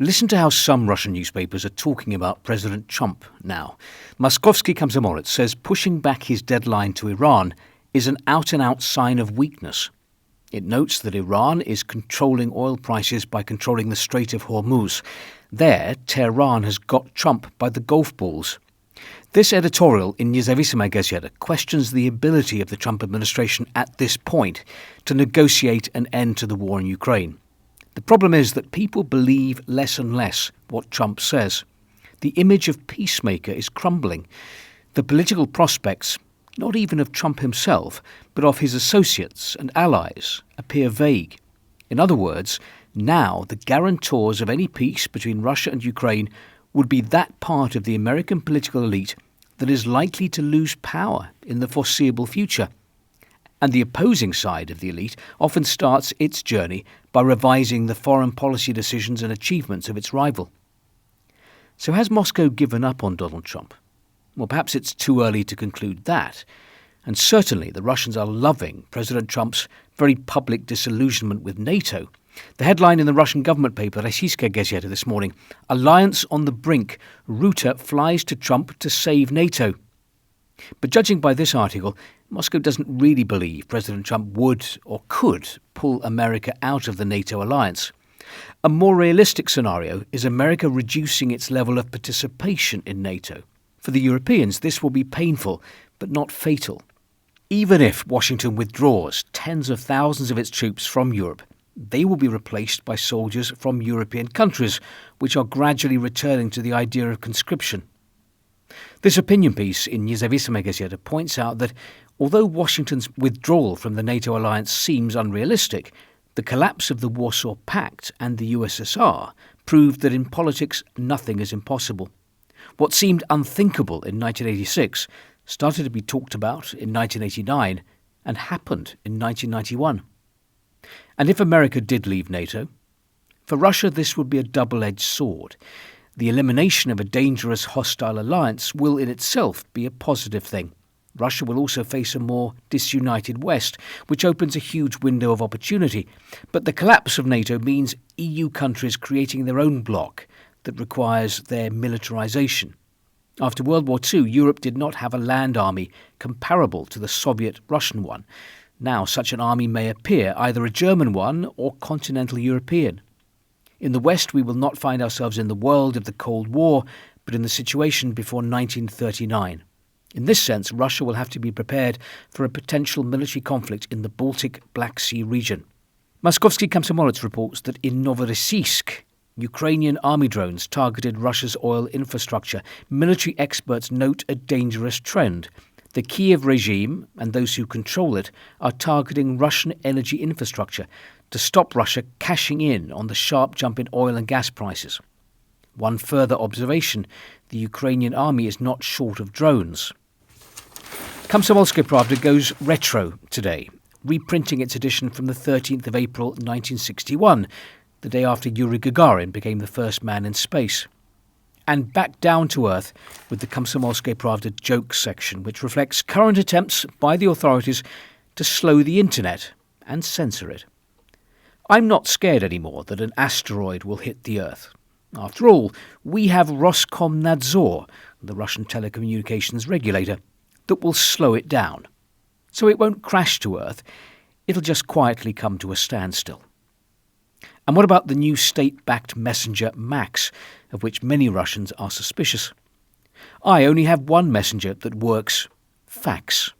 Listen to how some Russian newspapers are talking about President Trump now. Moskovsky Komsomolets says pushing back his deadline to Iran is an out-and-out sign of weakness. It notes that Iran is controlling oil prices by controlling the Strait of Hormuz. There, Tehran has got Trump by the golf balls. This editorial in Nezavisima Gazeta questions the ability of the Trump administration at this point to negotiate an end to the war in Ukraine. The problem is that people believe less and less what Trump says. The image of peacemaker is crumbling. The political prospects, not even of Trump himself, but of his associates and allies, appear vague. In other words, now the guarantors of any peace between Russia and Ukraine would be that part of the American political elite that is likely to lose power in the foreseeable future. And the opposing side of the elite often starts its journey by revising the foreign policy decisions and achievements of its rival. So has Moscow given up on Donald Trump? Well, perhaps it's too early to conclude that. And certainly the Russians are loving President Trump's very public disillusionment with NATO. The headline in the Russian government paper, Rossiyskaya Gazeta, this morning, "Alliance on the brink. Ruta flies to Trump to save NATO." But judging by this article, Moscow doesn't really believe President Trump would or could pull America out of the NATO alliance. A more realistic scenario is America reducing its level of participation in NATO. For the Europeans, this will be painful, but not fatal. Even if Washington withdraws tens of thousands of its troops from Europe, they will be replaced by soldiers from European countries, which are gradually returning to the idea of conscription. This opinion piece in Nezavisima Gazeta points out that although Washington's withdrawal from the NATO alliance seems unrealistic, the collapse of the Warsaw Pact and the USSR proved that in politics nothing is impossible. What seemed unthinkable in 1986 started to be talked about in 1989 and happened in 1991. And if America did leave NATO, for Russia this would be a double-edged sword. The elimination of a dangerous hostile alliance will in itself be a positive thing. Russia will also face a more disunited West, which opens a huge window of opportunity. But the collapse of NATO means EU countries creating their own bloc that requires their militarization. After World War II, Europe did not have a land army comparable to the Soviet-Russian one. Now such an army may appear, either a German one or continental European. In the West, we will not find ourselves in the world of the Cold War, but in the situation before 1939. In this sense, Russia will have to be prepared for a potential military conflict in the Baltic Black Sea region. Moskovsky Komsomolets reports that in Novorossiysk, Ukrainian army drones targeted Russia's oil infrastructure. Military experts note a dangerous trend. The Kiev regime and those who control it are targeting Russian energy infrastructure to stop Russia cashing in on the sharp jump in oil and gas prices. One further observation, the Ukrainian army is not short of drones. Komsomolskaya Pravda goes retro today, reprinting its edition from the 13th of April 1961, the day after Yuri Gagarin became the first man in space. And back down to earth with the Komsomolskaya Pravda jokes section, which reflects current attempts by the authorities to slow the internet and censor it. I'm not scared anymore that an asteroid will hit the Earth. After all, we have Roskomnadzor, the Russian telecommunications regulator, that will slow it down. So it won't crash to Earth, it'll just quietly come to a standstill. And what about the new state-backed messenger Max, of which many Russians are suspicious? I only have one messenger that works: fax.